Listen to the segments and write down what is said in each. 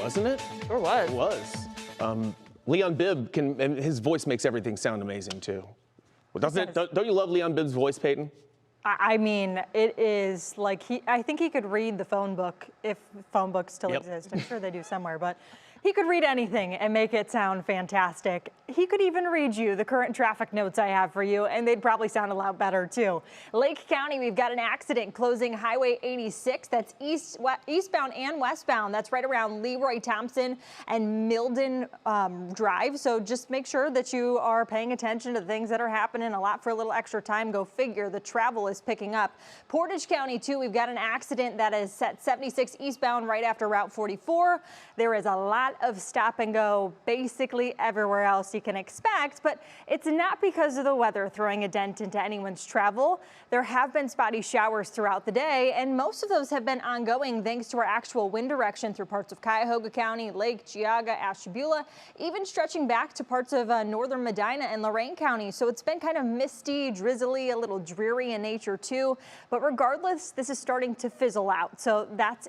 wasn't it? Sure was. It was. Leon Bibb and his voice makes everything sound amazing too. Well, doesn't it? Don't you love Leon Bibb's voice, Peyton? I mean, it is like I think he could read the phone book if phone books still exist. I'm sure they do somewhere, but he could read anything and make it sound fantastic. He could even read you the current traffic notes I have for you, and they'd probably sound a lot better too. Lake County, we've got an accident closing Highway 86. That's eastbound and westbound. That's right around Leroy Thompson and Milden Drive. So just make sure that you are paying attention to the things that are happening. A lot for a little extra time. Go figure. The travel is picking up. Portage County too, we've got an accident that is at 76 eastbound right after Route 44. There is a lot of stop and go basically everywhere else you can expect, but it's not because of the weather throwing a dent into anyone's travel. There have been spotty showers throughout the day, and most of those have been ongoing thanks to our actual wind direction through parts of Cuyahoga County, Lake Geauga, Ashtabula, even stretching back to parts of northern Medina and Lorain County. So it's been kind of misty, drizzly, a little dreary in nature too, but regardless, this is starting to fizzle out. So that's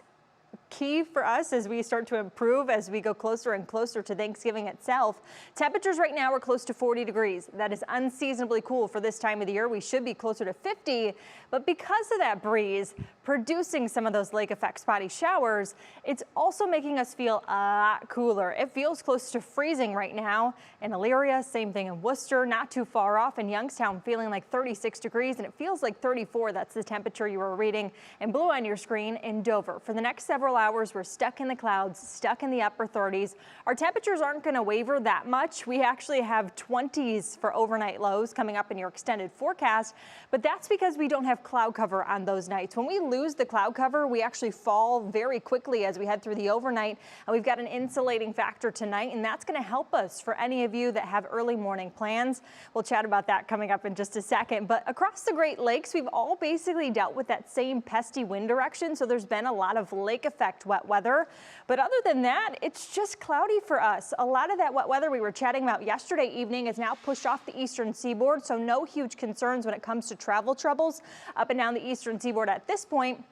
key for us as we start to improve as we go closer and closer to Thanksgiving itself. Temperatures right now are close to 40 degrees. That is unseasonably cool for this time of the year. We should be closer to 50, but because of that breeze producing some of those lake effect spotty showers, it's also making us feel a lot cooler. It feels close to freezing right now in Elyria, same thing in Worcester, not too far off in Youngstown, feeling like 36 degrees, and it feels like 34. That's the temperature you were reading in blue on your screen in Dover. For the next several hours, we're stuck in the clouds, stuck in the upper 30s. Our temperatures aren't going to waver that much. We actually have 20s for overnight lows coming up in your extended forecast, but that's because we don't have cloud cover on those nights. When we lose the cloud cover, we actually fall very quickly as we head through the overnight, and we've got an insulating factor tonight, and that's going to help us for any of you that have early morning plans. We'll chat about that coming up in just a second, but across the Great Lakes, we've all basically dealt with that same pesty wind direction, so there's been a lot of lake effect wet weather, but other than that, it's just cloudy for us. A lot of that wet weather we were chatting about yesterday evening is now pushed off the eastern seaboard, so no huge concerns when it comes to travel troubles up and down the eastern seaboard at this point.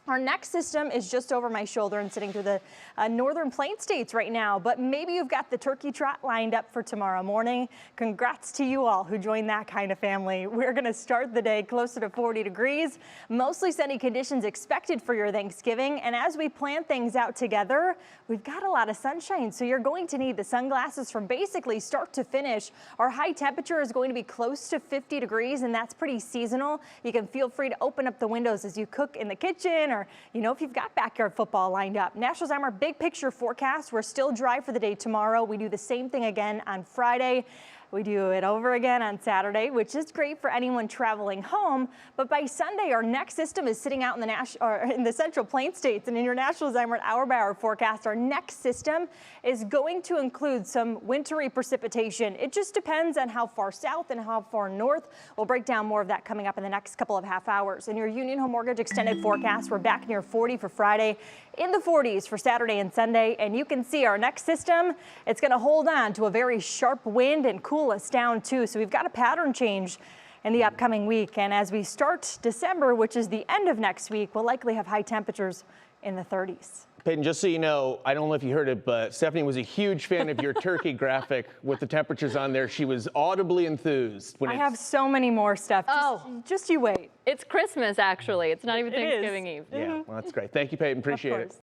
Our next system is just over my shoulder and sitting through the northern plain states right now, but maybe you've got the turkey trot lined up for tomorrow morning. Congrats to you all who joined that kind of family. We're going to start the day closer to 40 degrees, mostly sunny conditions expected for your Thanksgiving. And as we plan things out together, we've got a lot of sunshine, so you're going to need the sunglasses from basically start to finish. Our high temperature is going to be close to 50 degrees, and that's pretty seasonal. You can feel free to open up the windows as you cook in the kitchen, or if you've got backyard football lined up. National Timer big picture forecast. We're still dry for the day tomorrow. We do the same thing again on Friday. We do it over again on Saturday, which is great for anyone traveling home. But by Sunday, our next system is sitting out in the Central Plains states. And in your National Timer hour-by-hour forecast, our next system is going to include some wintry precipitation. It just depends on how far south and how far north. We'll break down more of that coming up in the next couple of half hours. In your Union Home Mortgage extended forecast, we're back near 40 for Friday, in the 40s for Saturday and Sunday. And you can see our next system, it's going to hold on to a very sharp wind and cool us down too. So we've got a pattern change in the upcoming week. And as we start December, which is the end of next week, we'll likely have high temperatures in the 30s. Peyton, just so you know, I don't know if you heard it, but Stephanie was a huge fan of your turkey graphic with the temperatures on there. She was audibly enthused. I have so many more stuff. Just you wait. It's Christmas, actually. It's not even Thanksgiving Eve. Yeah, well, that's great. Thank you, Peyton. Appreciate it.